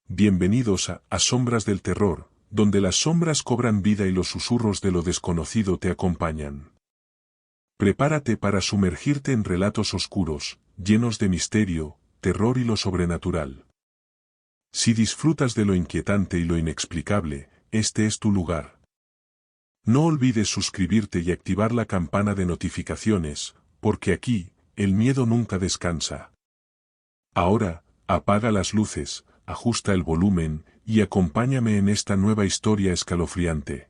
Bienvenidos a Sombras del Terror, donde las sombras cobran vida y los susurros de lo desconocido te acompañan. Prepárate para sumergirte en relatos oscuros, llenos de misterio, terror y lo sobrenatural. Si disfrutas de lo inquietante y lo inexplicable, este es tu lugar. No olvides suscribirte y activar la campana de notificaciones, porque aquí, el miedo nunca descansa. Ahora, apaga las luces, ajusta el volumen, y acompáñame en esta nueva historia escalofriante.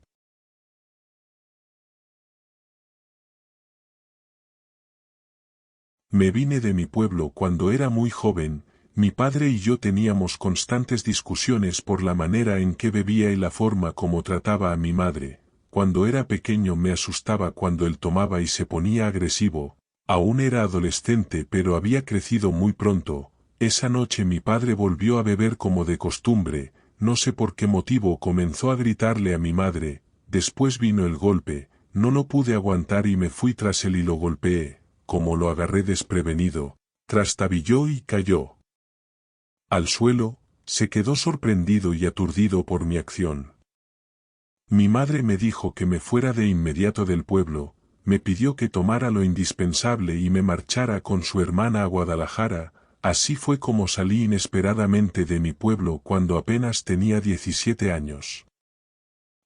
Me vine de mi pueblo cuando era muy joven. Mi padre y yo teníamos constantes discusiones por la manera en que bebía y la forma como trataba a mi madre. Cuando era pequeño me asustaba cuando él tomaba y se ponía agresivo. Aún era adolescente pero había crecido muy pronto. Esa noche mi padre volvió a beber como de costumbre, no sé por qué motivo comenzó a gritarle a mi madre, después vino el golpe, no lo pude aguantar y me fui tras él y lo golpeé, como lo agarré desprevenido, trastabilló y cayó al suelo, se quedó sorprendido y aturdido por mi acción. Mi madre me dijo que me fuera de inmediato del pueblo, me pidió que tomara lo indispensable y me marchara con su hermana a Guadalajara. Así fue como salí inesperadamente de mi pueblo cuando apenas tenía 17 años.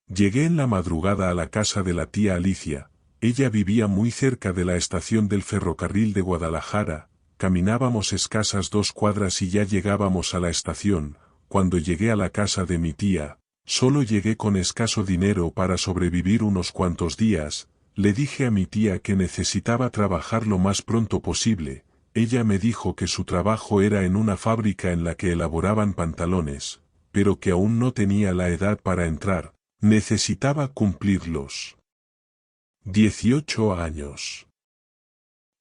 Llegué en la madrugada a la casa de la tía Alicia, ella vivía muy cerca de la estación del ferrocarril de Guadalajara, caminábamos escasas 2 cuadras y ya llegábamos a la estación. Cuando llegué a la casa de mi tía, solo llegué con escaso dinero para sobrevivir unos cuantos días. Le dije a mi tía que necesitaba trabajar lo más pronto posible. Ella me dijo que su trabajo era en una fábrica en la que elaboraban pantalones, pero que aún no tenía la edad para entrar, necesitaba cumplir los 18 años.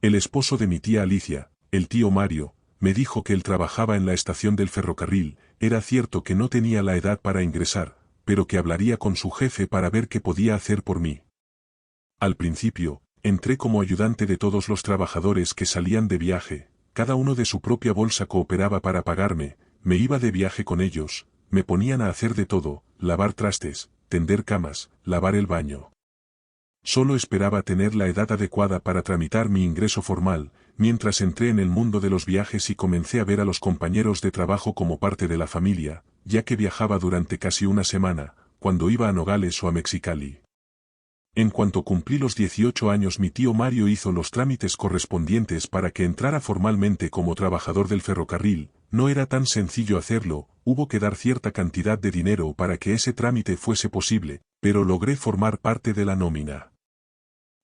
El esposo de mi tía Alicia, el tío Mario, me dijo que él trabajaba en la estación del ferrocarril. Era cierto que no tenía la edad para ingresar, pero que hablaría con su jefe para ver qué podía hacer por mí. Al principio, entré como ayudante de todos los trabajadores que salían de viaje, cada uno de su propia bolsa cooperaba para pagarme, me iba de viaje con ellos, me ponían a hacer de todo, lavar trastes, tender camas, lavar el baño. Solo esperaba tener la edad adecuada para tramitar mi ingreso formal, mientras entré en el mundo de los viajes y comencé a ver a los compañeros de trabajo como parte de la familia, ya que viajaba durante casi una semana, cuando iba a Nogales o a Mexicali. En cuanto cumplí los 18 años mi tío Mario hizo los trámites correspondientes para que entrara formalmente como trabajador del ferrocarril. No era tan sencillo hacerlo, hubo que dar cierta cantidad de dinero para que ese trámite fuese posible, pero logré formar parte de la nómina.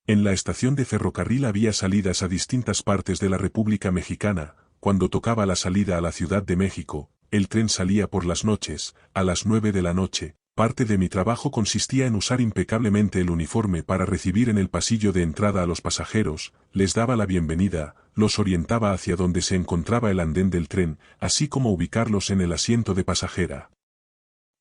En la estación de ferrocarril había salidas a distintas partes de la República Mexicana. Cuando tocaba la salida a la Ciudad de México, el tren salía por las noches, a las 9 de la noche. Parte de mi trabajo consistía en usar impecablemente el uniforme para recibir en el pasillo de entrada a los pasajeros, les daba la bienvenida, los orientaba hacia donde se encontraba el andén del tren, así como ubicarlos en el asiento de pasajera.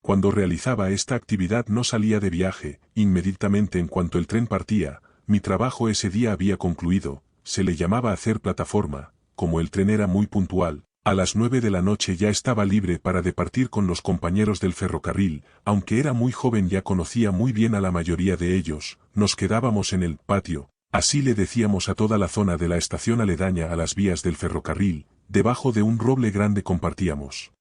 Cuando realizaba esta actividad no salía de viaje, inmediatamente en cuanto el tren partía, mi trabajo ese día había concluido, se le llamaba hacer plataforma, como el tren era muy puntual. A las 9 de la noche ya estaba libre para departir con los compañeros del ferrocarril, aunque era muy joven ya conocía muy bien a la mayoría de ellos, nos quedábamos en el patio, así le decíamos a toda la zona de la estación aledaña a las vías del ferrocarril, debajo de un roble grande compartíamos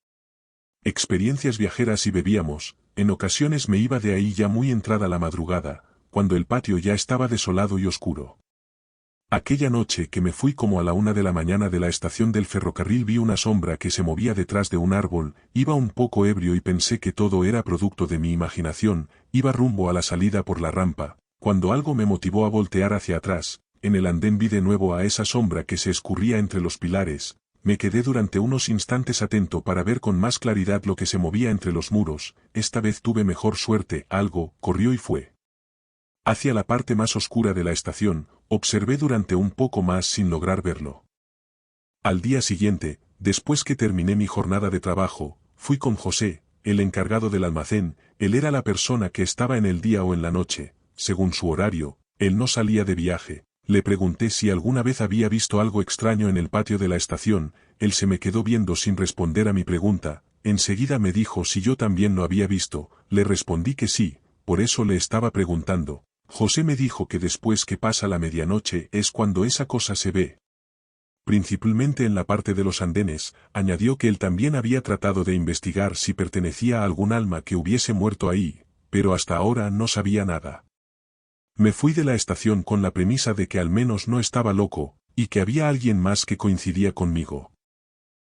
experiencias viajeras y bebíamos. En ocasiones me iba de ahí ya muy entrada la madrugada, cuando el patio ya estaba desolado y oscuro. Aquella noche que me fui como a la 1 de la mañana de la estación del ferrocarril vi una sombra que se movía detrás de un árbol, iba un poco ebrio y pensé que todo era producto de mi imaginación, iba rumbo a la salida por la rampa, cuando algo me motivó a voltear hacia atrás. En el andén vi de nuevo a esa sombra que se escurría entre los pilares, me quedé durante unos instantes atento para ver con más claridad lo que se movía entre los muros. Esta vez tuve mejor suerte, algo corrió y fue hacia la parte más oscura de la estación. Observé durante un poco más sin lograr verlo. Al día siguiente, después que terminé mi jornada de trabajo, fui con José, el encargado del almacén. Él era la persona que estaba en el día o en la noche, según su horario. Él no salía de viaje. Le pregunté si alguna vez había visto algo extraño en el patio de la estación. Él se me quedó viendo sin responder a mi pregunta. Enseguida me dijo si yo también lo había visto, le respondí que sí, por eso le estaba preguntando. José me dijo que después que pasa la medianoche es cuando esa cosa se ve. Principalmente en la parte de los andenes, añadió que él también había tratado de investigar si pertenecía a algún alma que hubiese muerto ahí, pero hasta ahora no sabía nada. Me fui de la estación con la premisa de que al menos no estaba loco, y que había alguien más que coincidía conmigo.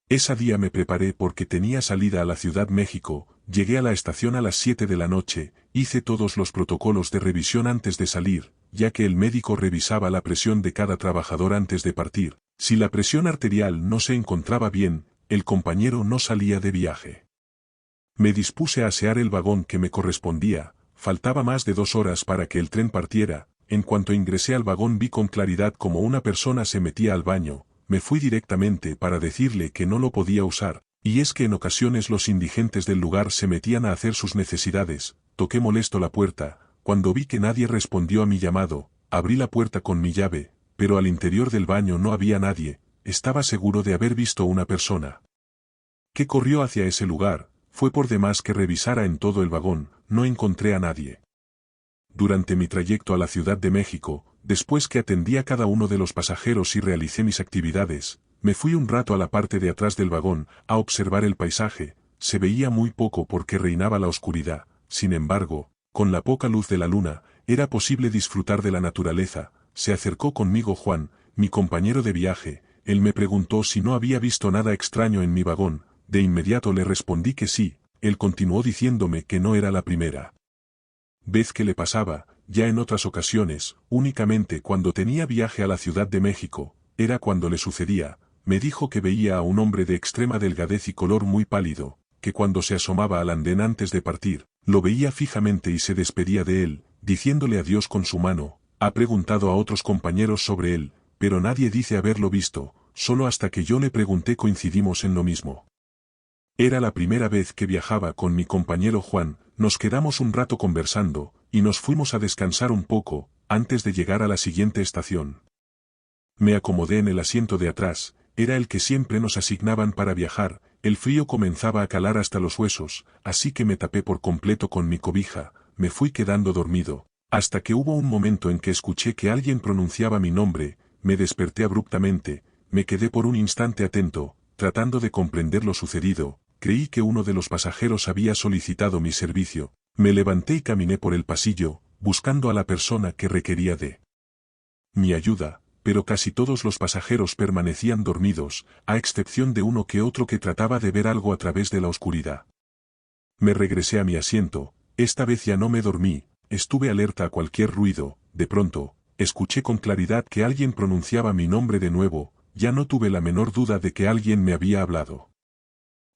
Ese día me preparé porque tenía salida a la Ciudad México, llegué a la estación a las 7 de la noche, hice todos los protocolos de revisión antes de salir, ya que el médico revisaba la presión de cada trabajador antes de partir. Si la presión arterial no se encontraba bien, el compañero no salía de viaje. Me dispuse a asear el vagón que me correspondía, faltaba más de 2 horas para que el tren partiera, en cuanto ingresé al vagón vi con claridad como una persona se metía al baño, me fui directamente para decirle que no lo podía usar, y es que en ocasiones los indigentes del lugar se metían a hacer sus necesidades, toqué molesto la puerta, cuando vi que nadie respondió a mi llamado, abrí la puerta con mi llave, pero al interior del baño no había nadie, estaba seguro de haber visto una persona. Que corrió hacia ese lugar, fue por demás que revisara en todo el vagón, no encontré a nadie. Durante mi trayecto a la Ciudad de México, después que atendí a cada uno de los pasajeros y realicé mis actividades, me fui un rato a la parte de atrás del vagón, a observar el paisaje, se veía muy poco porque reinaba la oscuridad, sin embargo, con la poca luz de la luna, era posible disfrutar de la naturaleza. Se acercó conmigo Juan, mi compañero de viaje, él me preguntó si no había visto nada extraño en mi vagón, de inmediato le respondí que sí, él continuó diciéndome que no era la primera vez que le pasaba, ya en otras ocasiones, únicamente cuando tenía viaje a la Ciudad de México, era cuando le sucedía, me dijo que veía a un hombre de extrema delgadez y color muy pálido, que cuando se asomaba al andén antes de partir, lo veía fijamente y se despedía de él, diciéndole adiós con su mano. Ha preguntado a otros compañeros sobre él, pero nadie dice haberlo visto, solo hasta que yo le pregunté coincidimos en lo mismo. Era la primera vez que viajaba con mi compañero Juan, nos quedamos un rato conversando, y nos fuimos a descansar un poco, antes de llegar a la siguiente estación. Me acomodé en el asiento de atrás, era el que siempre nos asignaban para viajar, el frío comenzaba a calar hasta los huesos, así que me tapé por completo con mi cobija, me fui quedando dormido. Hasta que hubo un momento en que escuché que alguien pronunciaba mi nombre, me desperté abruptamente, me quedé por un instante atento, tratando de comprender lo sucedido, creí que uno de los pasajeros había solicitado mi servicio, me levanté y caminé por el pasillo, buscando a la persona que requería de mi ayuda, pero casi todos los pasajeros permanecían dormidos, a excepción de uno que otro que trataba de ver algo a través de la oscuridad. Me regresé a mi asiento, esta vez ya no me dormí. Estuve alerta a cualquier ruido, de pronto, escuché con claridad que alguien pronunciaba mi nombre de nuevo, ya no tuve la menor duda de que alguien me había hablado.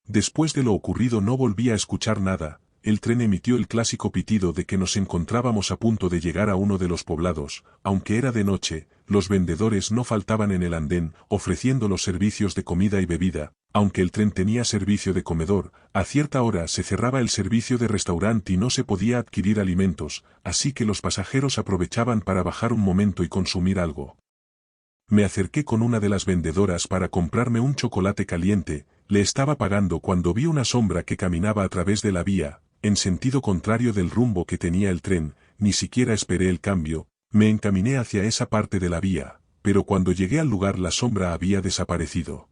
Después de lo ocurrido no volví a escuchar nada, el tren emitió el clásico pitido de que nos encontrábamos a punto de llegar a uno de los poblados, aunque era de noche, los vendedores no faltaban en el andén, ofreciendo los servicios de comida y bebida, aunque el tren tenía servicio de comedor, a cierta hora se cerraba el servicio de restaurante y no se podía adquirir alimentos, así que los pasajeros aprovechaban para bajar un momento y consumir algo. Me acerqué con una de las vendedoras para comprarme un chocolate caliente, le estaba pagando cuando vi una sombra que caminaba a través de la vía, en sentido contrario del rumbo que tenía el tren, ni siquiera esperé el cambio, me encaminé hacia esa parte de la vía, pero cuando llegué al lugar la sombra había desaparecido.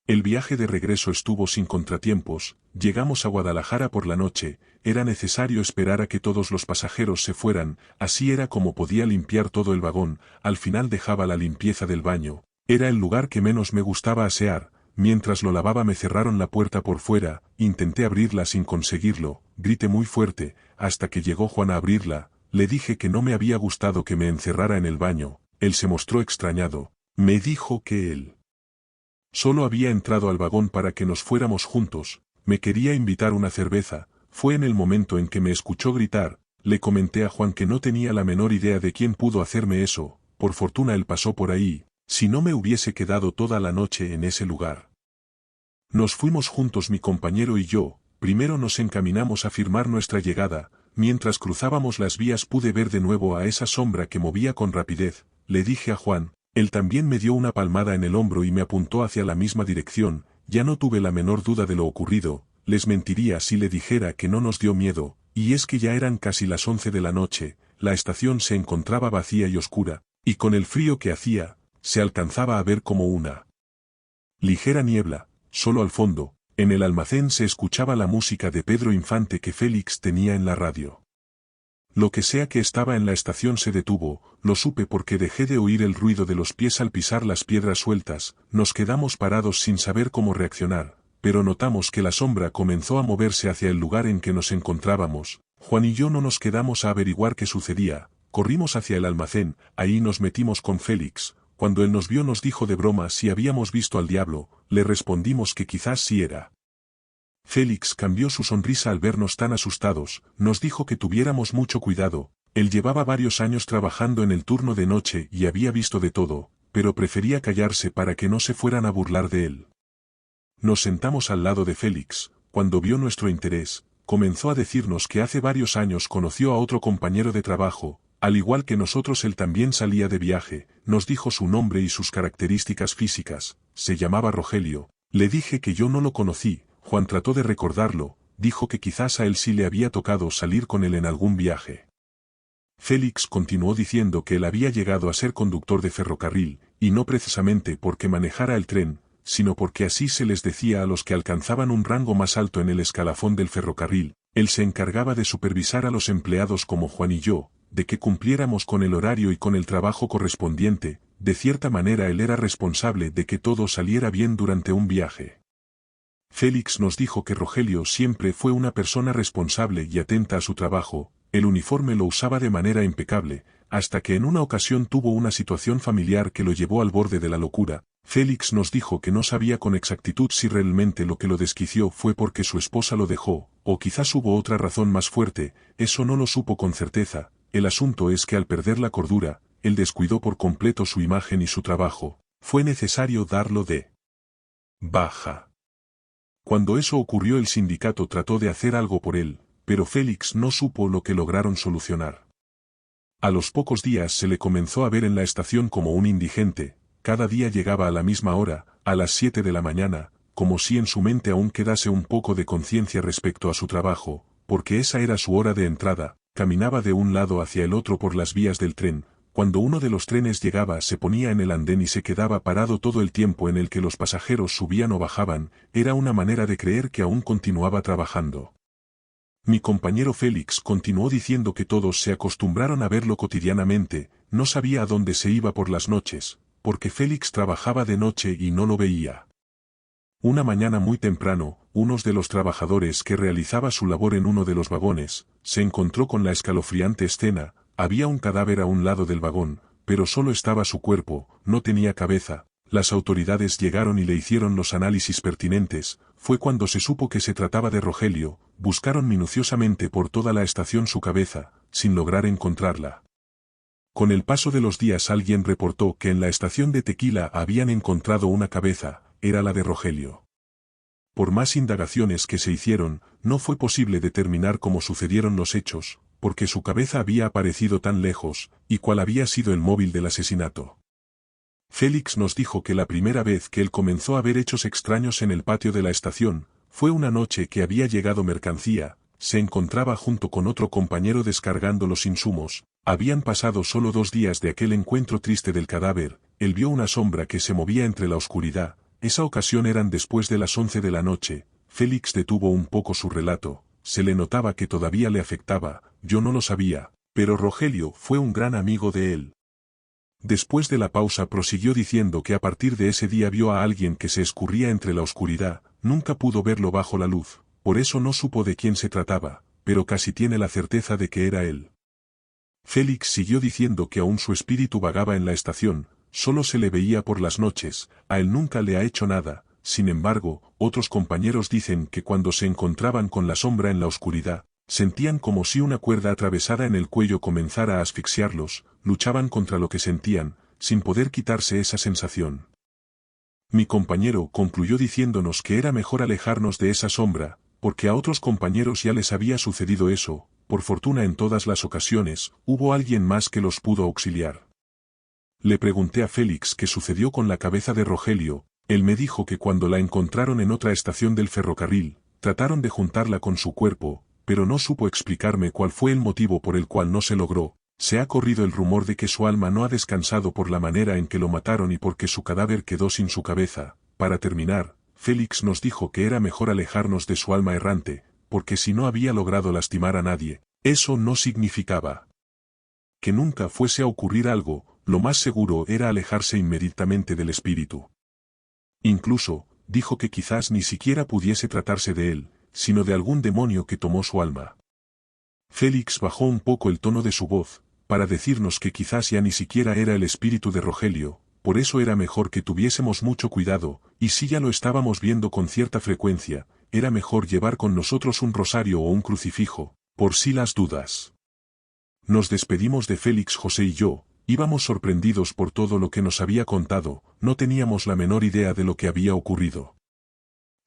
El viaje de regreso estuvo sin contratiempos, llegamos a Guadalajara por la noche, era necesario esperar a que todos los pasajeros se fueran, así era como podía limpiar todo el vagón, al final dejaba la limpieza del baño, era el lugar que menos me gustaba asear, mientras lo lavaba me cerraron la puerta por fuera, intenté abrirla sin conseguirlo, grité muy fuerte, hasta que llegó Juan a abrirla, le dije que no me había gustado que me encerrara en el baño, él se mostró extrañado, me dijo que él solo había entrado al vagón para que nos fuéramos juntos, me quería invitar una cerveza, fue en el momento en que me escuchó gritar, le comenté a Juan que no tenía la menor idea de quién pudo hacerme eso, por fortuna él pasó por ahí, si no me hubiese quedado toda la noche en ese lugar. Nos fuimos juntos mi compañero y yo, primero nos encaminamos a firmar nuestra llegada, mientras cruzábamos las vías pude ver de nuevo a esa sombra que movía con rapidez, le dije a Juan, él también me dio una palmada en el hombro y me apuntó hacia la misma dirección, ya no tuve la menor duda de lo ocurrido, les mentiría si le dijera que no nos dio miedo, y es que ya eran casi las 11 de la noche, la estación se encontraba vacía y oscura, y con el frío que hacía, se alcanzaba a ver como una ligera niebla, solo al fondo, en el almacén se escuchaba la música de Pedro Infante que Félix tenía en la radio. Lo que sea que estaba en la estación se detuvo, lo supe porque dejé de oír el ruido de los pies al pisar las piedras sueltas, nos quedamos parados sin saber cómo reaccionar, pero notamos que la sombra comenzó a moverse hacia el lugar en que nos encontrábamos. Juan y yo no nos quedamos a averiguar qué sucedía, corrimos hacia el almacén, ahí nos metimos con Félix. Cuando él nos vio nos dijo de broma si habíamos visto al diablo, le respondimos que quizás sí era. Félix cambió su sonrisa al vernos tan asustados, nos dijo que tuviéramos mucho cuidado, él llevaba varios años trabajando en el turno de noche y había visto de todo, pero prefería callarse para que no se fueran a burlar de él. Nos sentamos al lado de Félix, cuando vio nuestro interés, comenzó a decirnos que hace varios años conoció a otro compañero de trabajo, al igual que nosotros él también salía de viaje, nos dijo su nombre y sus características físicas, se llamaba Rogelio, le dije que yo no lo conocí, Juan trató de recordarlo, dijo que quizás a él sí le había tocado salir con él en algún viaje. Félix continuó diciendo que él había llegado a ser conductor de ferrocarril, y no precisamente porque manejara el tren, sino porque así se les decía a los que alcanzaban un rango más alto en el escalafón del ferrocarril, él se encargaba de supervisar a los empleados como Juan y yo, de que cumpliéramos con el horario y con el trabajo correspondiente, de cierta manera él era responsable de que todo saliera bien durante un viaje. Félix nos dijo que Rogelio siempre fue una persona responsable y atenta a su trabajo, el uniforme lo usaba de manera impecable, hasta que en una ocasión tuvo una situación familiar que lo llevó al borde de la locura. Félix nos dijo que no sabía con exactitud si realmente lo que lo desquició fue porque su esposa lo dejó, o quizás hubo otra razón más fuerte, eso no lo supo con certeza. El asunto es que al perder la cordura, él descuidó por completo su imagen y su trabajo, fue necesario darlo de baja. Cuando eso ocurrió el sindicato trató de hacer algo por él, pero Félix no supo lo que lograron solucionar. A los pocos días se le comenzó a ver en la estación como un indigente, cada día llegaba a la misma hora, a las 7 de la mañana, como si en su mente aún quedase un poco de conciencia respecto a su trabajo, porque esa era su hora de entrada. Caminaba de un lado hacia el otro por las vías del tren, cuando uno de los trenes llegaba se ponía en el andén y se quedaba parado todo el tiempo en el que los pasajeros subían o bajaban, era una manera de creer que aún continuaba trabajando. Mi compañero Félix continuó diciendo que todos se acostumbraron a verlo cotidianamente, no sabía a dónde se iba por las noches, porque Félix trabajaba de noche y no lo veía. Una mañana muy temprano, uno de los trabajadores que realizaba su labor en uno de los vagones, se encontró con la escalofriante escena, había un cadáver a un lado del vagón, pero solo estaba su cuerpo, no tenía cabeza, las autoridades llegaron y le hicieron los análisis pertinentes, fue cuando se supo que se trataba de Rogelio, buscaron minuciosamente por toda la estación su cabeza, sin lograr encontrarla. Con el paso de los días alguien reportó que en la estación de Tequila habían encontrado una cabeza, era la de Rogelio. Por más indagaciones que se hicieron, no fue posible determinar cómo sucedieron los hechos, porque su cabeza había aparecido tan lejos, y cuál había sido el móvil del asesinato. Félix nos dijo que la primera vez que él comenzó a ver hechos extraños en el patio de la estación, fue una noche que había llegado mercancía, se encontraba junto con otro compañero descargando los insumos, habían pasado solo 2 días de aquel encuentro triste del cadáver, él vio una sombra que se movía entre la oscuridad. Esa ocasión eran después de las 11 de la noche, Félix detuvo un poco su relato, se le notaba que todavía le afectaba, yo no lo sabía, pero Rogelio fue un gran amigo de él. Después de la pausa prosiguió diciendo que a partir de ese día vio a alguien que se escurría entre la oscuridad, nunca pudo verlo bajo la luz, por eso no supo de quién se trataba, pero casi tiene la certeza de que era él. Félix siguió diciendo que aún su espíritu vagaba en la estación, solo se le veía por las noches, a él nunca le ha hecho nada, sin embargo, otros compañeros dicen que cuando se encontraban con la sombra en la oscuridad, sentían como si una cuerda atravesada en el cuello comenzara a asfixiarlos, luchaban contra lo que sentían, sin poder quitarse esa sensación. Mi compañero concluyó diciéndonos que era mejor alejarnos de esa sombra, porque a otros compañeros ya les había sucedido eso, por fortuna en todas las ocasiones, hubo alguien más que los pudo auxiliar. Le pregunté a Félix qué sucedió con la cabeza de Rogelio, él me dijo que cuando la encontraron en otra estación del ferrocarril, trataron de juntarla con su cuerpo, pero no supo explicarme cuál fue el motivo por el cual no se logró. Se ha corrido el rumor de que su alma no ha descansado por la manera en que lo mataron y porque su cadáver quedó sin su cabeza. Para terminar, Félix nos dijo que era mejor alejarnos de su alma errante, porque si no había logrado lastimar a nadie, eso no significaba que nunca fuese a ocurrir algo. Lo más seguro era alejarse inmediatamente del espíritu. Incluso, dijo que quizás ni siquiera pudiese tratarse de él, sino de algún demonio que tomó su alma. Félix bajó un poco el tono de su voz, para decirnos que quizás ya ni siquiera era el espíritu de Rogelio, por eso era mejor que tuviésemos mucho cuidado, y si ya lo estábamos viendo con cierta frecuencia, era mejor llevar con nosotros un rosario o un crucifijo, por si las dudas. Nos despedimos de Félix. José y yo, íbamos sorprendidos por todo lo que nos había contado, no teníamos la menor idea de lo que había ocurrido.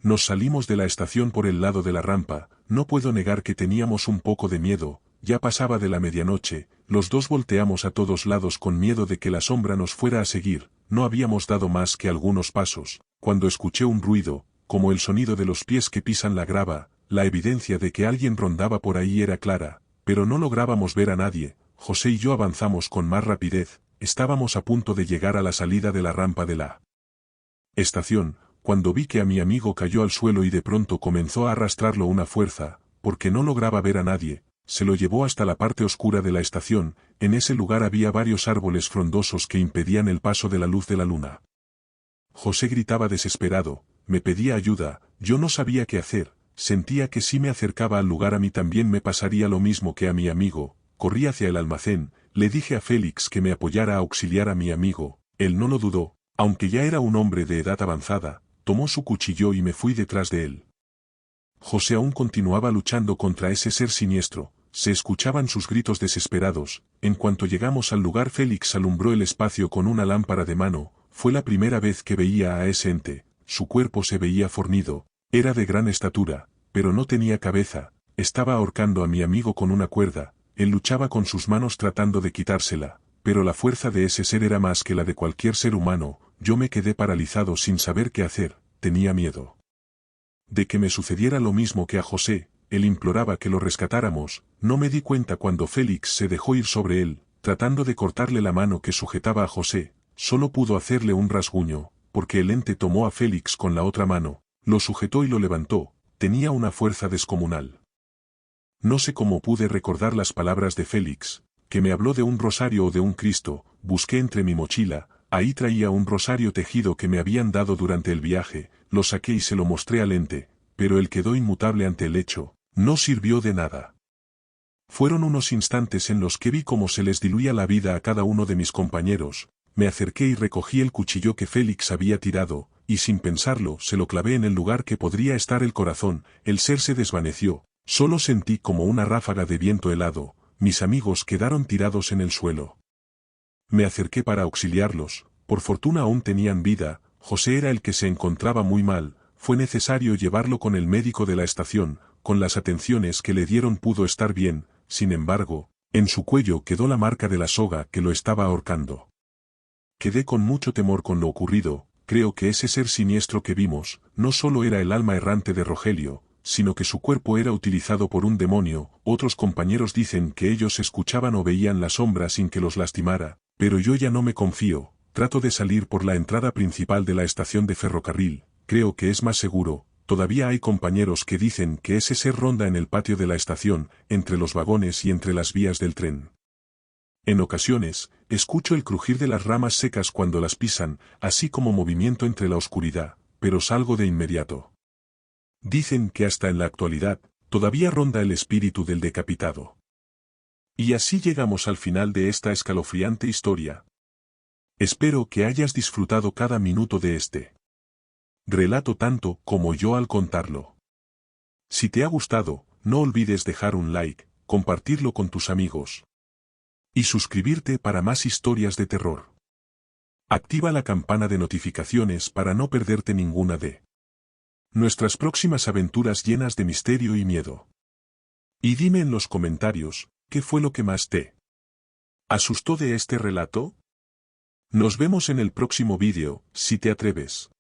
Nos salimos de la estación por el lado de la rampa, no puedo negar que teníamos un poco de miedo, ya pasaba de la medianoche, los dos volteamos a todos lados con miedo de que la sombra nos fuera a seguir, no habíamos dado más que algunos pasos, cuando escuché un ruido, como el sonido de los pies que pisan la grava. La evidencia de que alguien rondaba por ahí era clara, pero no lográbamos ver a nadie. José y yo avanzamos con más rapidez, estábamos a punto de llegar a la salida de la rampa de la estación, cuando vi que a mi amigo cayó al suelo y de pronto comenzó a arrastrarlo una fuerza, porque no lograba ver a nadie. Se lo llevó hasta la parte oscura de la estación. En ese lugar había varios árboles frondosos que impedían el paso de la luz de la luna. José gritaba desesperado, me pedía ayuda, yo no sabía qué hacer, sentía que si me acercaba al lugar a mí también me pasaría lo mismo que a mi amigo. Corrí hacia el almacén, le dije a Félix que me apoyara a auxiliar a mi amigo, él no lo dudó, aunque ya era un hombre de edad avanzada, tomó su cuchillo y me fui detrás de él. José aún continuaba luchando contra ese ser siniestro, se escuchaban sus gritos desesperados. En cuanto llegamos al lugar, Félix alumbró el espacio con una lámpara de mano. Fue la primera vez que veía a ese ente. Su cuerpo se veía fornido, era de gran estatura, pero no tenía cabeza. Estaba ahorcando a mi amigo con una cuerda. Él luchaba con sus manos tratando de quitársela, pero la fuerza de ese ser era más que la de cualquier ser humano. Yo me quedé paralizado sin saber qué hacer, tenía miedo de que me sucediera lo mismo que a José. Él imploraba que lo rescatáramos. No me di cuenta cuando Félix se dejó ir sobre él, tratando de cortarle la mano que sujetaba a José. Solo pudo hacerle un rasguño, porque el ente tomó a Félix con la otra mano, lo sujetó y lo levantó. Tenía una fuerza descomunal. No sé cómo pude recordar las palabras de Félix, que me habló de un rosario o de un Cristo. Busqué entre mi mochila, ahí traía un rosario tejido que me habían dado durante el viaje, lo saqué y se lo mostré al ente, pero él quedó inmutable ante el hecho, no sirvió de nada. Fueron unos instantes en los que vi cómo se les diluía la vida a cada uno de mis compañeros. Me acerqué y recogí el cuchillo que Félix había tirado, y sin pensarlo se lo clavé en el lugar que podría estar el corazón. El ser se desvaneció, solo sentí como una ráfaga de viento helado. Mis amigos quedaron tirados en el suelo. Me acerqué para auxiliarlos, por fortuna aún tenían vida. José era el que se encontraba muy mal, fue necesario llevarlo con el médico de la estación. Con las atenciones que le dieron pudo estar bien, sin embargo, en su cuello quedó la marca de la soga que lo estaba ahorcando. Quedé con mucho temor con lo ocurrido. Creo que ese ser siniestro que vimos, no solo era el alma errante de Rogelio, sino que su cuerpo era utilizado por un demonio. Otros compañeros dicen que ellos escuchaban o veían la sombra sin que los lastimara, pero yo ya no me confío. Trato de salir por la entrada principal de la estación de ferrocarril, creo que es más seguro. Todavía hay compañeros que dicen que ese ser ronda en el patio de la estación, entre los vagones y entre las vías del tren. En ocasiones, escucho el crujir de las ramas secas cuando las pisan, así como movimiento entre la oscuridad, pero salgo de inmediato. Dicen que hasta en la actualidad, todavía ronda el espíritu del decapitado. Y así llegamos al final de esta escalofriante historia. Espero que hayas disfrutado cada minuto de este relato tanto como yo al contarlo. Si te ha gustado, no olvides dejar un like, compartirlo con tus amigos y suscribirte para más historias de terror. Activa la campana de notificaciones para no perderte ninguna de nuestras próximas aventuras llenas de misterio y miedo. Y dime en los comentarios, ¿qué fue lo que más te asustó de este relato? Nos vemos en el próximo vídeo, si te atreves.